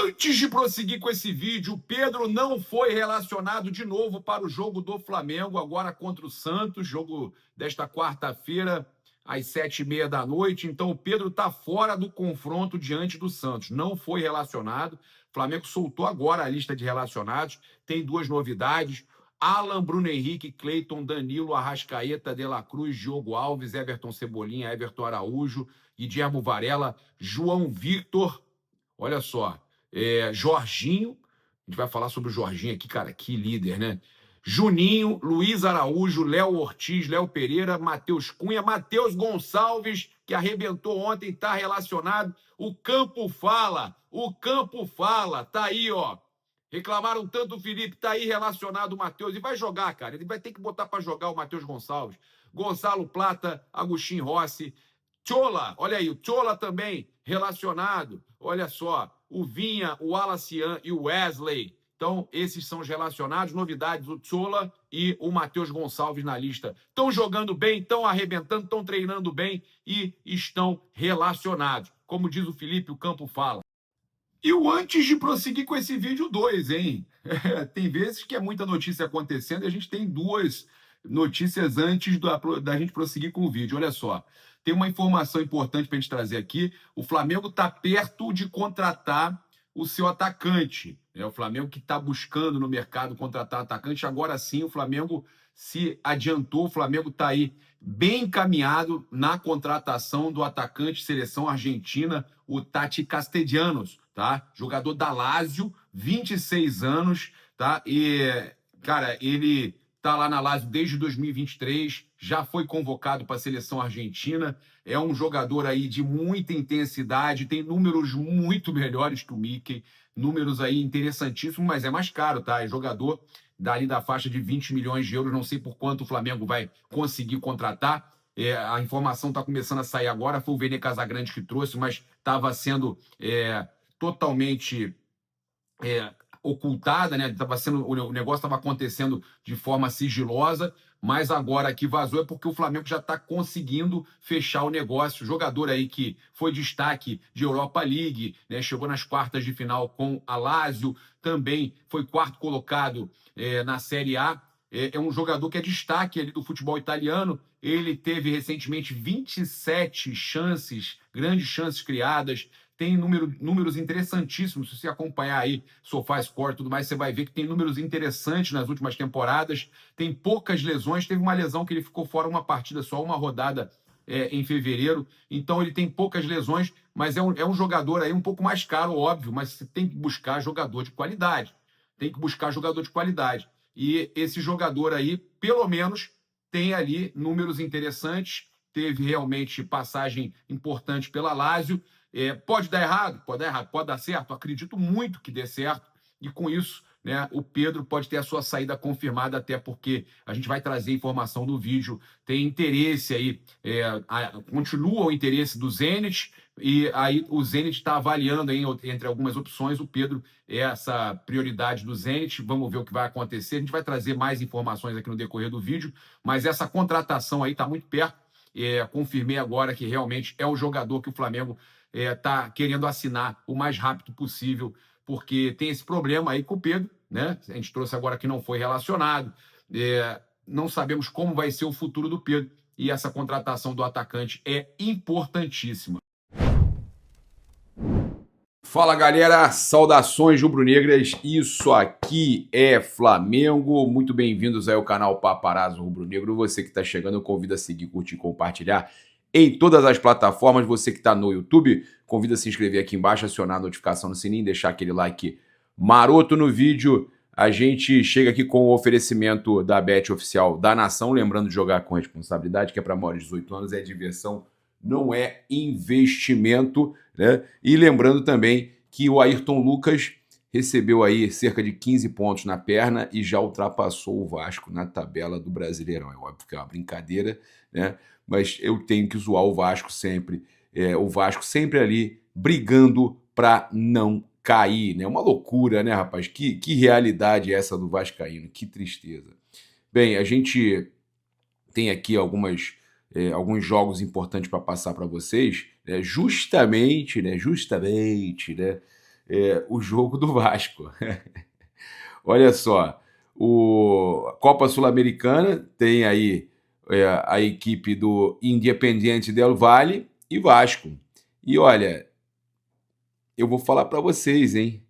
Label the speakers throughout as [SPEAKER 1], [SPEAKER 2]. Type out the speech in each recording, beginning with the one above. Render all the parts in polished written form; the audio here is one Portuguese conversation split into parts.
[SPEAKER 1] Antes de prosseguir com esse vídeo, o Pedro não foi relacionado de novo para o jogo do Flamengo, agora contra o Santos, jogo desta quarta-feira, às 7h30 da noite. Então, o Pedro está fora do confronto diante do Santos. Não foi relacionado. O Flamengo soltou agora a lista de relacionados. Tem duas novidades. Alan, Bruno Henrique, Cleiton, Danilo, Arrascaeta, De La Cruz, Diogo Alves, Everton Cebolinha, Everton Araújo, Guilherme Varela, João Victor. Olha só. Jorginho, a gente vai falar sobre o Jorginho aqui, cara, que líder, né? Juninho, Luiz Araújo, Léo Ortiz, Léo Pereira, Matheus Cunha, Matheus Gonçalves, que arrebentou ontem, tá relacionado. O campo fala, tá aí, ó. Reclamaram tanto o Felipe, tá aí relacionado o Matheus, e vai jogar, cara, ele vai ter que botar para jogar o Matheus Gonçalves. Gonçalo Plata, Agostinho Rossi, Chola, olha aí, o Chola também relacionado. Olha só, o Vinha, o Alacian e o Wesley. Então, esses são os relacionados. Novidades, o Chola e o Matheus Gonçalves na lista. Estão jogando bem, estão arrebentando, estão treinando bem e estão relacionados. Como diz o Felipe, o campo fala. E o antes de prosseguir com esse vídeo 2, hein? Tem vezes que é muita notícia acontecendo e a gente tem duas notícias antes da gente prosseguir com o vídeo. Olha só, tem uma informação importante para a gente trazer aqui. O Flamengo está perto de contratar o seu atacante. O Flamengo que está buscando no mercado contratar atacante. Agora sim, o Flamengo se adiantou. O Flamengo está aí bem encaminhado na contratação do atacante seleção argentina, o Tati Castellanos, tá? Jogador da Lazio, 26 anos, tá? E, cara, ele tá lá na Lazio desde 2023, já foi convocado para a seleção argentina, é um jogador aí de muita intensidade, tem números muito melhores que o Mickey, números aí interessantíssimos, mas é mais caro, tá? É jogador dali da faixa de 20 milhões de euros, não sei por quanto o Flamengo vai conseguir contratar. A informação está começando a sair agora, foi o Vene Casagrande que trouxe, mas estava sendo totalmente ocultada, né? O negócio estava acontecendo de forma sigilosa, mas agora que vazou é porque o Flamengo já está conseguindo fechar o negócio. Jogador aí que foi destaque de Europa League, né? Chegou nas quartas de final com a Lazio, também foi quarto colocado na Série A. É um jogador que é destaque ali do futebol italiano. Ele teve recentemente 27 chances, grandes chances criadas. Tem números interessantíssimos. Se você acompanhar aí SofaScore e tudo mais, você vai ver que tem números interessantes nas últimas temporadas. Tem poucas lesões. Teve uma lesão que ele ficou fora uma partida só, uma rodada em fevereiro. Então ele tem poucas lesões, mas é um jogador aí um pouco mais caro, óbvio, mas você tem que buscar jogador de qualidade. Tem que buscar jogador de qualidade. E esse jogador aí, pelo menos, tem ali números interessantes. Teve realmente passagem importante pela Lazio. Pode dar errado? Pode dar errado. Pode dar certo? Acredito muito que dê certo. E com isso, né, o Pedro pode ter a sua saída confirmada, até porque a gente vai trazer informação no vídeo. Tem interesse aí, continua o interesse do Zenit, e aí o Zenit está avaliando aí, entre algumas opções, o Pedro é essa prioridade do Zenit. Vamos ver o que vai acontecer. A gente vai trazer mais informações aqui no decorrer do vídeo, mas essa contratação aí está muito perto. Confirmei agora que realmente é o jogador que o Flamengo está querendo assinar o mais rápido possível, porque tem esse problema aí com o Pedro, né? A gente trouxe agora que não foi relacionado. Não sabemos como vai ser o futuro do Pedro, e essa contratação do atacante é importantíssima. Fala, galera, saudações rubro-negras, isso aqui é Flamengo, muito bem-vindos aí ao canal Paparazzo Rubro-Negro. Você que está chegando, eu convido a seguir, curtir e compartilhar em todas as plataformas. Você que está no YouTube, convido a se inscrever aqui embaixo, acionar a notificação no sininho, deixar aquele like maroto no vídeo. A gente chega aqui com o oferecimento da Bet Oficial da Nação, lembrando de jogar com responsabilidade, que é para maiores de 18 anos, é diversão, não é investimento, né? E lembrando também que o Ayrton Lucas recebeu aí cerca de 15 pontos na perna e já ultrapassou o Vasco na tabela do Brasileirão. É óbvio que é uma brincadeira, né? Mas eu tenho que zoar o Vasco sempre. O Vasco sempre ali brigando para não cair, né? Uma loucura, né, rapaz? Que realidade é essa do vascaíno? Que tristeza. Bem, a gente tem aqui alguns jogos importantes para passar para vocês, né? Justamente, né?
[SPEAKER 2] o jogo do Vasco. Olha só, a Copa Sul-Americana tem aí a equipe do Independiente del Valle e Vasco. E olha, eu vou falar para vocês, hein?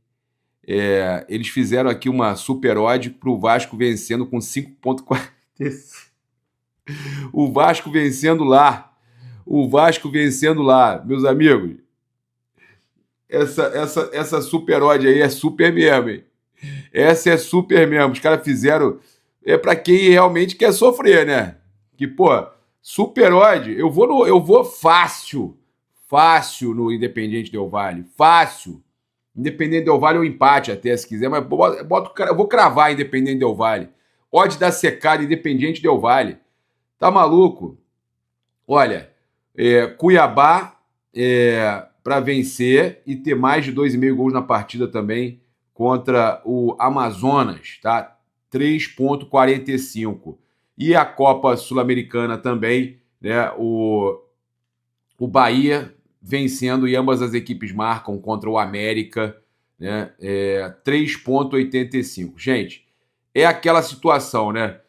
[SPEAKER 2] Eles fizeram aqui uma super odd para o Vasco vencendo com 5,45. O Vasco vencendo lá. O Vasco vencendo lá, meus amigos. Essa super odd aí é super mesmo, hein? Essa é super mesmo. Os caras fizeram. É para quem realmente quer sofrer, né? Que, pô, super odd, eu vou fácil. Fácil no Independiente Del Valle. Fácil. Independente Del Valle é um empate até, se quiser, mas eu vou cravar Independente Del Valle. Odd da secada, Independente Del Valle. Tá maluco? Olha, Cuiabá para vencer e ter mais de 2,5 gols na partida também contra o Amazonas, tá? 3,45. E a Copa Sul-Americana também, né? O Bahia vencendo e ambas as equipes marcam contra o América, né? 3,85. Gente, é aquela situação, né?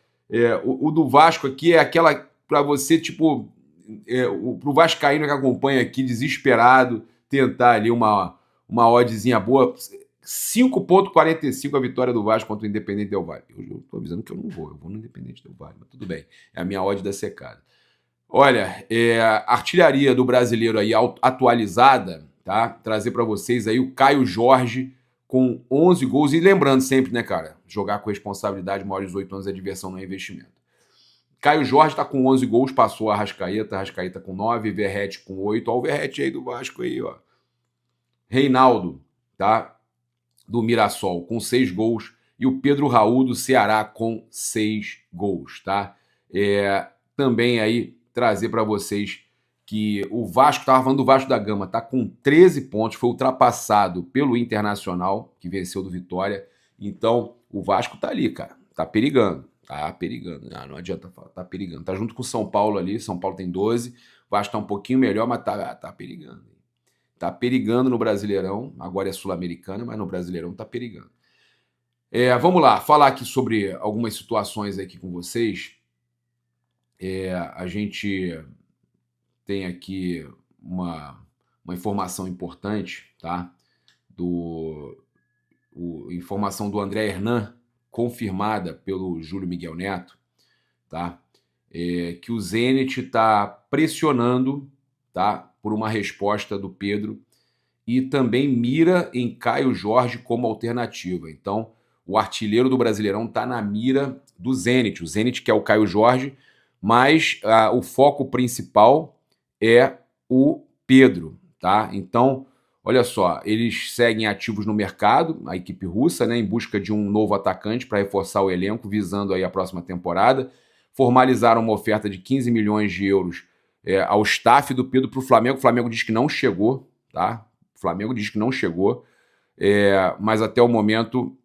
[SPEAKER 2] O do Vasco aqui é aquela para você, tipo, pro vascaíno que acompanha aqui, desesperado, tentar ali uma oddzinha boa. 5,45 a vitória do Vasco contra o Independente Del Valle. Eu tô avisando que eu não vou, eu vou no Independente Del Valle, mas tudo bem. É a minha odd da secada. Olha, a artilharia do brasileiro aí atualizada, tá? Trazer para vocês aí o Caio Jorge com 11 gols. E lembrando sempre, né, cara? Jogar com responsabilidade, maior de 18 anos é diversão, não é investimento. Caio Jorge está com 11 gols, passou a Arrascaeta com 9, Verratti com 8. Olha o Verratti aí do Vasco aí, ó. Reinaldo, tá? Do Mirassol com 6 gols. E o Pedro Raul do Ceará com 6 gols, tá? Também aí trazer para vocês que o Vasco, estava falando do Vasco da Gama, tá com 13 pontos, foi ultrapassado pelo Internacional, que venceu do Vitória. Então, o Vasco tá ali, cara, tá perigando. Tá perigando, não adianta falar, tá perigando. Tá junto com o São Paulo ali, São Paulo tem 12, o Vasco tá um pouquinho melhor, mas tá perigando. Tá perigando no Brasileirão, agora é Sul-Americana, mas no Brasileirão tá perigando. Vamos lá, falar aqui sobre algumas situações aqui com vocês. A gente tem aqui uma informação importante, tá? Informação do André Hernan, confirmada pelo Júlio Miguel Neto, tá? Que o Zenit está pressionando, tá? Por uma resposta do Pedro e também mira em Caio Jorge como alternativa. Então, o artilheiro do Brasileirão está na mira do Zenit. O Zenit quer o Caio Jorge, mas o foco principal é o Pedro, tá? Então, olha só, eles seguem ativos no mercado, a equipe russa, né, em busca de um novo atacante para reforçar o elenco, visando aí a próxima temporada. Formalizaram uma oferta de 15 milhões de euros ao staff do Pedro para o Flamengo. O Flamengo diz que não chegou, tá? O Flamengo diz que não chegou, mas até o momento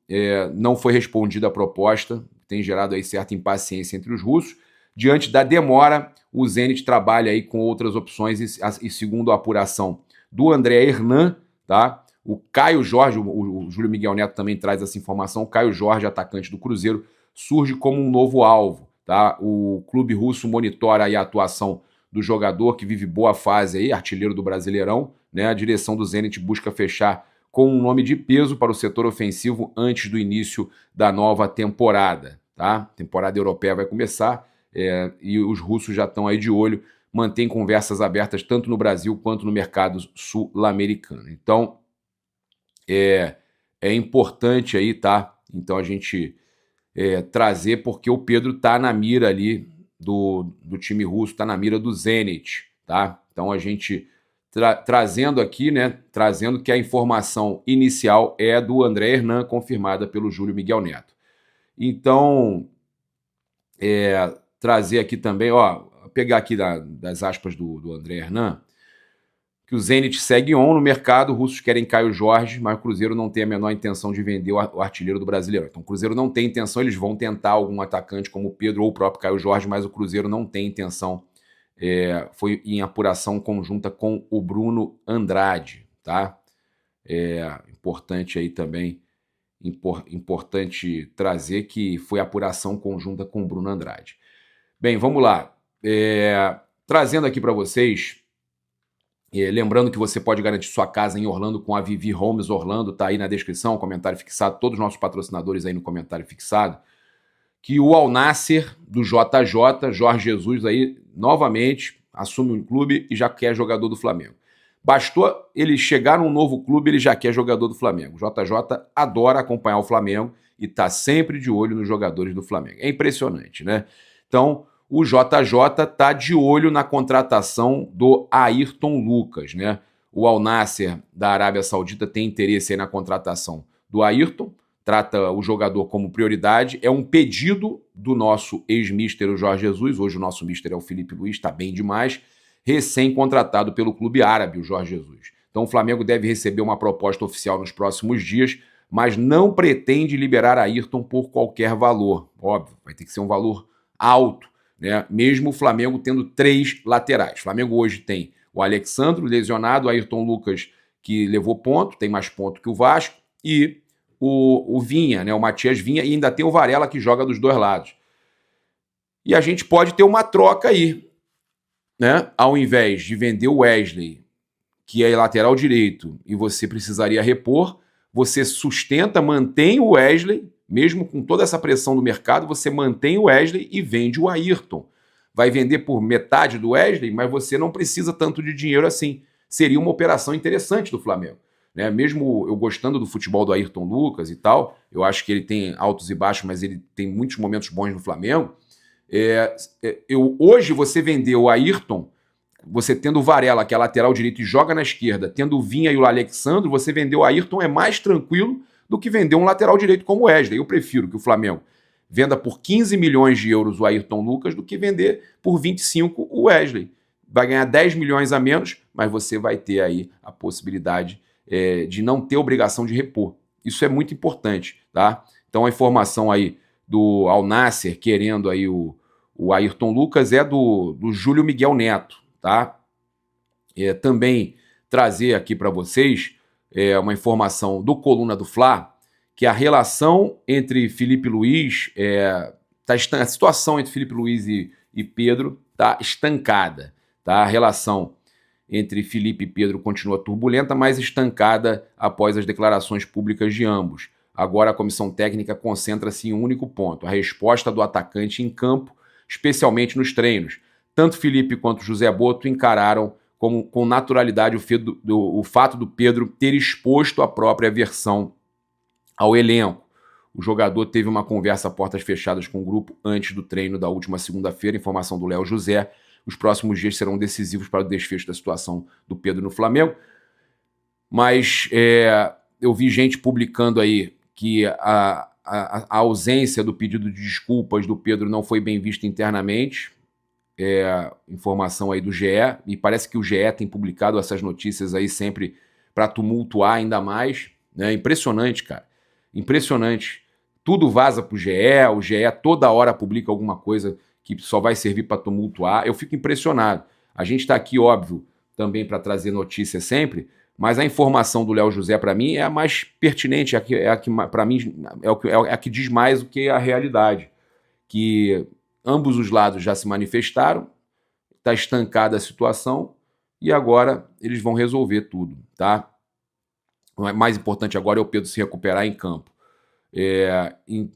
[SPEAKER 2] não foi respondida a proposta, tem gerado aí certa impaciência entre os russos. Diante da demora, o Zenit trabalha aí com outras opções e segundo a apuração do André Hernan, tá? O Caio Jorge, o Júlio Miguel Neto também traz essa informação, o Caio Jorge, atacante do Cruzeiro, surge como um novo alvo, tá? O clube russo monitora aí a atuação do jogador que vive boa fase aí, artilheiro do Brasileirão, né? A direção do Zenit busca fechar com um nome de peso para o setor ofensivo antes do início da nova temporada, tá? Temporada europeia vai começar e os russos já estão aí de olho, mantém conversas abertas tanto no Brasil quanto no mercado sul-americano. Então, é importante aí, tá? Então a gente trazer, porque o Pedro tá na mira ali do time russo, tá na mira do Zenit, tá? Então a gente trazendo aqui, né? Trazendo que a informação inicial é do André Hernan, confirmada pelo Júlio Miguel Neto. Então, trazer aqui também, ó, pegar aqui das aspas do André Hernan, que o Zenit segue on no mercado, russos querem Caio Jorge, mas o Cruzeiro não tem a menor intenção de vender o artilheiro do Brasileiro. Então o Cruzeiro não tem intenção, eles vão tentar algum atacante como o Pedro ou o próprio Caio Jorge, mas o Cruzeiro não tem intenção. Foi em apuração conjunta com o Bruno Andrade, tá? Importante aí também, importante trazer que foi apuração conjunta com o Bruno Andrade. Bem, vamos lá. Trazendo aqui para vocês, lembrando que você pode garantir sua casa em Orlando com a Vivi Homes Orlando, tá aí na descrição, comentário fixado, todos os nossos patrocinadores aí no comentário fixado, que o Al Nassr do JJ, Jorge Jesus aí, novamente, assume um clube e já quer jogador do Flamengo. Bastou ele chegar num novo clube, ele já quer jogador do Flamengo. JJ adora acompanhar o Flamengo e tá sempre de olho nos jogadores do Flamengo. É impressionante, né? Então, o JJ tá de olho na contratação do Ayrton Lucas, né? O Al Nassr da Arábia Saudita tem interesse aí na contratação do Ayrton, trata o jogador como prioridade, é um pedido do nosso ex-mister, o Jorge Jesus, hoje o nosso mister é o Felipe Luiz, está bem demais, recém-contratado pelo clube árabe, o Jorge Jesus. Então o Flamengo deve receber uma proposta oficial nos próximos dias, mas não pretende liberar Ayrton por qualquer valor. Óbvio, vai ter que ser um valor alto, né? Mesmo o Flamengo tendo 3 laterais. O Flamengo hoje tem o Alexandro lesionado, o Ayrton Lucas que levou ponto, tem mais ponto que o Vasco, e o Vinha, né? O Matias Vinha, e ainda tem o Varela que joga dos dois lados. E a gente pode ter uma troca aí, né? Ao invés de vender o Wesley, que é lateral direito, e você precisaria repor, você sustenta, mantém o Wesley, mesmo com toda essa pressão do mercado, você mantém o Wesley e vende o Ayrton. Vai vender por metade do Wesley, mas você não precisa tanto de dinheiro assim. Seria uma operação interessante do Flamengo, né? Mesmo eu gostando do futebol do Ayrton Lucas e tal, eu acho que ele tem altos e baixos, mas ele tem muitos momentos bons no Flamengo. Hoje você vendeu o Ayrton, você tendo o Varela, que é lateral direito e joga na esquerda, tendo o Vinha e o Alexandro, você vendeu o Ayrton, é mais tranquilo do que vender um lateral direito como o Wesley. Eu prefiro que o Flamengo venda por 15 milhões de euros o Ayrton Lucas do que vender por 25 o Wesley. Vai ganhar 10 milhões a menos, mas você vai ter aí a possibilidade de não ter obrigação de repor. Isso é muito importante, tá? Então a informação aí do Al Nassr querendo aí o Ayrton Lucas é do Júlio Miguel Neto, tá? Também trazer aqui para vocês uma informação do Coluna do Fla, que a relação entre Felipe Luiz, a situação entre Felipe Luiz e Pedro está estancada, tá? A relação entre Felipe e Pedro continua turbulenta, mas estancada após as declarações públicas de ambos. Agora a comissão técnica concentra-se em um único ponto, a resposta do atacante em campo, especialmente nos treinos. Tanto Felipe quanto José Boto encararam com naturalidade o fato do Pedro ter exposto a própria versão ao elenco. O jogador teve uma conversa a portas fechadas com o grupo antes do treino da última segunda-feira, informação do Léo José. Os próximos dias serão decisivos para o desfecho da situação do Pedro no Flamengo. Mas eu vi gente publicando aí que a ausência do pedido de desculpas do Pedro não foi bem vista internamente. Informação aí do GE, e parece que o GE tem publicado essas notícias aí sempre para tumultuar ainda mais, né? Impressionante, cara. Impressionante. Tudo vaza pro GE, o GE toda hora publica alguma coisa que só vai servir para tumultuar. Eu fico impressionado. A gente está aqui, óbvio, também para trazer notícia sempre, mas a informação do Léo José, para mim, é a mais pertinente, para mim, é a que diz mais do que a realidade. Que ambos os lados já se manifestaram, está estancada a situação e agora eles vão resolver tudo, tá? O mais importante agora é o Pedro se recuperar em campo.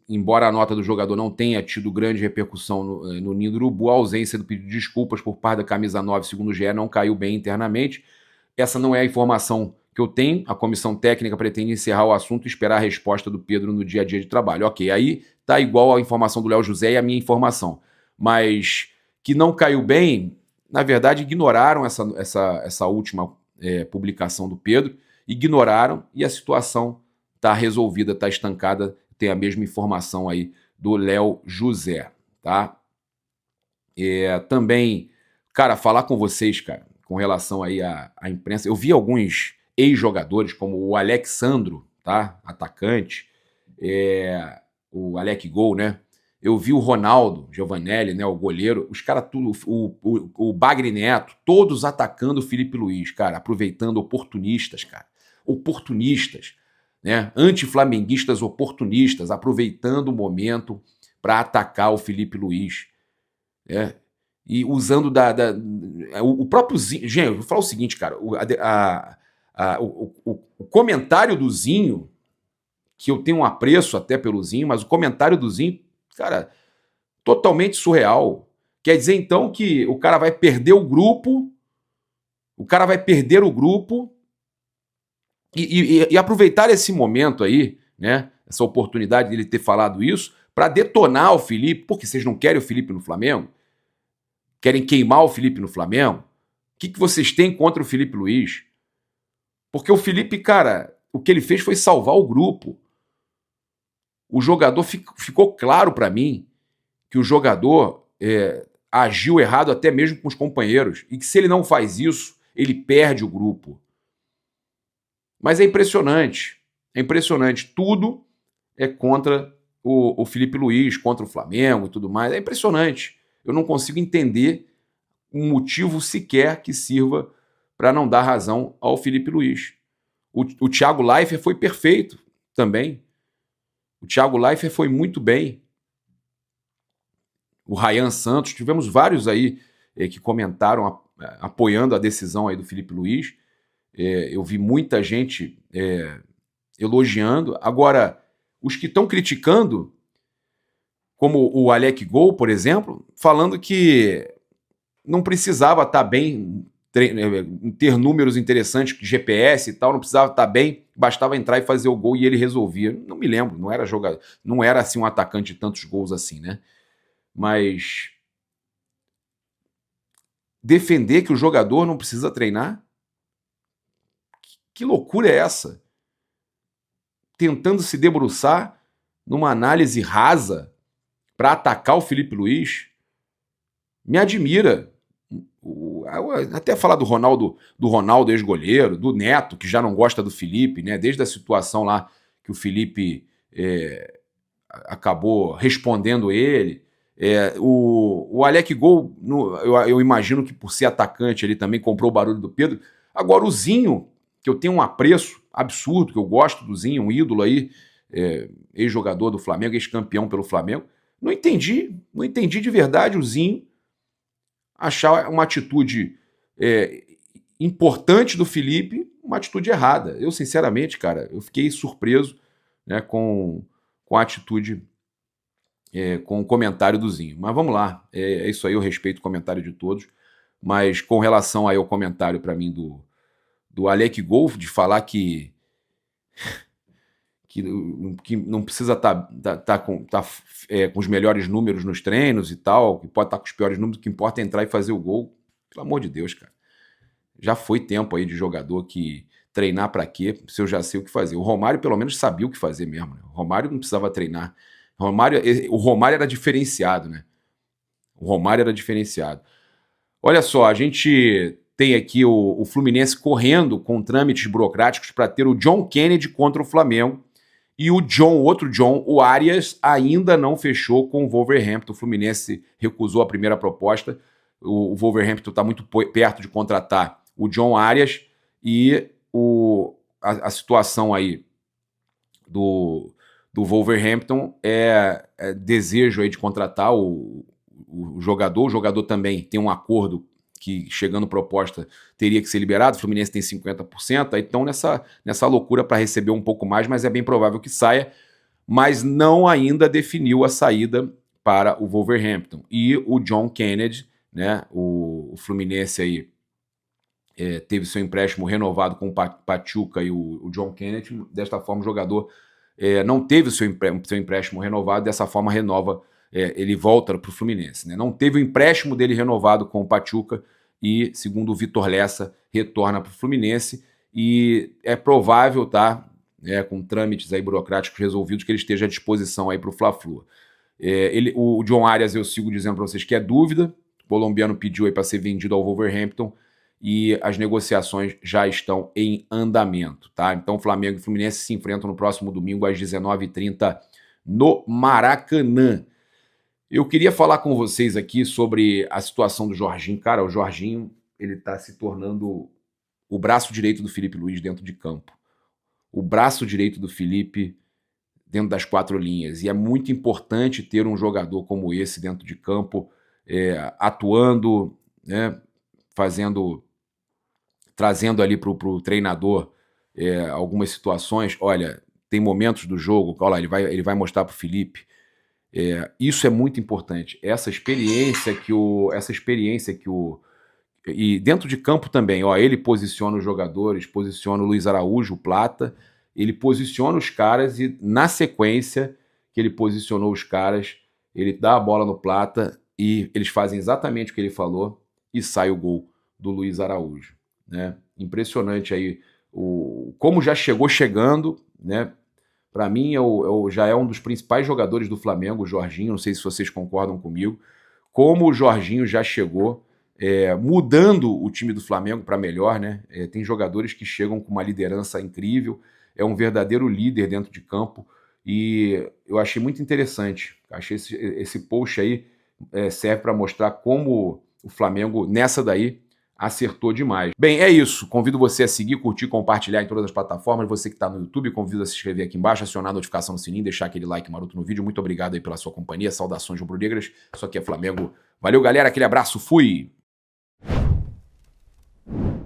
[SPEAKER 2] Embora a nota do jogador não tenha tido grande repercussão no Ninho do Urubu, a ausência do pedido de desculpas por parte da camisa 9, segundo o GE, não caiu bem internamente. Essa não é a informação que eu tenho. A comissão técnica pretende encerrar o assunto e esperar a resposta do Pedro no dia a dia de trabalho. Ok, aí tá igual a informação do Léo José e a minha informação. Mas que não caiu bem, na verdade, ignoraram essa última publicação do Pedro, ignoraram e a situação está resolvida, está estancada, tem a mesma informação aí do Léo José, tá? Também, cara, falar com vocês, cara, com relação aí à imprensa, eu vi alguns ex-jogadores, como o Alexandro, tá? Atacante, o Alec Gol, né? Eu vi o Ronaldo Giovanelli, né, o goleiro, os caras tudo, o Bagre Neto, todos atacando o Felipe Luiz, cara, aproveitando oportunistas, cara. oportunistas, né? Anti-flamenguistas oportunistas, aproveitando o momento para atacar o Felipe Luiz, né? E usando o próprio Zinho. Gente, eu vou falar o seguinte, cara, o comentário do Zinho, que eu tenho um apreço até pelo Zinho, mas o comentário do Zinho, cara, totalmente surreal. Quer dizer, então, que o cara vai perder o grupo, e aproveitar esse momento aí, né, essa oportunidade dele ter falado isso, para detonar o Felipe, porque vocês não querem o Felipe no Flamengo? Querem queimar o Felipe no Flamengo? O que vocês têm contra o Felipe Luiz? Porque o Felipe, cara, o que ele fez foi salvar o grupo. O jogador, ficou claro para mim que o jogador agiu errado até mesmo com os companheiros, e que se ele não faz isso, ele perde o grupo. Mas é impressionante, tudo é contra o Felipe Luiz, contra o Flamengo e tudo mais, é impressionante. Eu não consigo entender um motivo sequer que sirva para não dar razão ao Felipe Luiz. O Thiago Leifert foi perfeito também. O Thiago Leifert foi muito bem. O Ryan Santos, tivemos vários aí que comentaram apoiando a decisão aí do Felipe Luiz. Eu vi muita gente elogiando. Agora, os que estão criticando, como o Alec Gol, por exemplo, falando que não precisava estar bem, ter números interessantes, GPS e tal, não precisava estar bem, bastava entrar e fazer o gol e ele resolvia. Não me lembro, não era jogador, não era assim um atacante de tantos gols assim, né? Mas defender que o jogador não precisa treinar? Que loucura é essa? Tentando se debruçar numa análise rasa para atacar o Felipe Luiz? Me admira. Até falar do Ronaldo ex-goleiro, do Neto, que já não gosta do Felipe, né? Desde a situação lá que o Felipe acabou respondendo ele. O Alec Gol, eu imagino que por ser atacante ele também comprou o barulho do Pedro. Agora o Zinho, que eu tenho um apreço absurdo, que eu gosto do Zinho, um ídolo aí, ex-jogador do Flamengo, ex-campeão pelo Flamengo, não entendi de verdade o Zinho achar uma atitude importante do Felipe, uma atitude errada. Eu, sinceramente, cara, eu fiquei surpreso, né, com a atitude, com o comentário do Zinho. Mas vamos lá, é isso aí, eu respeito o comentário de todos, mas com relação aí ao comentário para mim do Alec Gol, de falar que não precisa estar com os melhores números nos treinos e tal, que pode estar com os piores números, o que importa é entrar e fazer o gol. Pelo amor de Deus, cara. Já foi tempo aí de jogador que treinar para quê, se eu já sei o que fazer. O Romário pelo menos sabia o que fazer mesmo, né? O Romário não precisava treinar. O Romário era diferenciado, né? O Romário era diferenciado. Olha só, a gente tem aqui o Fluminense correndo com trâmites burocráticos para ter o John Kennedy contra o Flamengo. E o outro John, o Arias, ainda não fechou com o Wolverhampton. O Fluminense recusou a primeira proposta. O Wolverhampton está muito perto de contratar o John Arias. E a situação aí do Wolverhampton é desejo aí de contratar o jogador. O jogador também tem um acordo que, chegando proposta, teria que ser liberado. O Fluminense tem 50%, aí estão nessa loucura para receber um pouco mais, mas é bem provável que saia, mas não ainda definiu a saída para o Wolverhampton. E o John Kennedy, né, o Fluminense aí teve seu empréstimo renovado com o Pachuca e o John Kennedy. Desta forma, o jogador não teve o seu empréstimo renovado, dessa forma renova, ele volta para o Fluminense, né? Não teve o empréstimo dele renovado com o Pachuca e, segundo o Vitor Lessa, retorna para o Fluminense, e é provável, tá, com trâmites aí burocráticos resolvidos, que ele esteja à disposição aí para o Fla-Flu. O John Arias, eu sigo dizendo para vocês que é dúvida. O colombiano pediu aí para ser vendido ao Wolverhampton e as negociações já estão em andamento, tá? Então Flamengo e Fluminense se enfrentam no próximo domingo às 19h30 no Maracanã. Eu queria falar com vocês aqui sobre a situação do Jorginho. Cara, o Jorginho, ele tá se tornando o braço direito do Felipe Luiz dentro de campo. o braço direito do Felipe dentro das 4 linhas. E é muito importante ter um jogador como esse dentro de campo, atuando, né, trazendo ali para o treinador algumas situações. Olha, tem momentos do jogo, olha lá, ele vai mostrar para o Felipe. Isso é muito importante. Essa experiência que o e dentro de campo também, ó, ele posiciona os jogadores, posiciona o Luiz Araújo, o Plata, ele posiciona os caras e na sequência que ele posicionou os caras, ele dá a bola no Plata e eles fazem exatamente o que ele falou e sai o gol do Luiz Araújo, né? Impressionante aí como já chegou chegando, né? Para mim já é um dos principais jogadores do Flamengo, o Jorginho, não sei se vocês concordam comigo, como o Jorginho já chegou mudando o time do Flamengo para melhor, né? Tem jogadores que chegam com uma liderança incrível, é um verdadeiro líder dentro de campo e eu achei muito interessante. Achei esse post aí serve para mostrar como o Flamengo, nessa daí, acertou demais. Bem, é isso. Convido você a seguir, curtir, compartilhar em todas as plataformas. Você que está no YouTube, convido a se inscrever aqui embaixo, acionar a notificação no sininho, deixar aquele like maroto no vídeo. Muito obrigado aí pela sua companhia. Saudações rubro-negras. Isso aqui é Flamengo. Valeu, galera. Aquele abraço. Fui!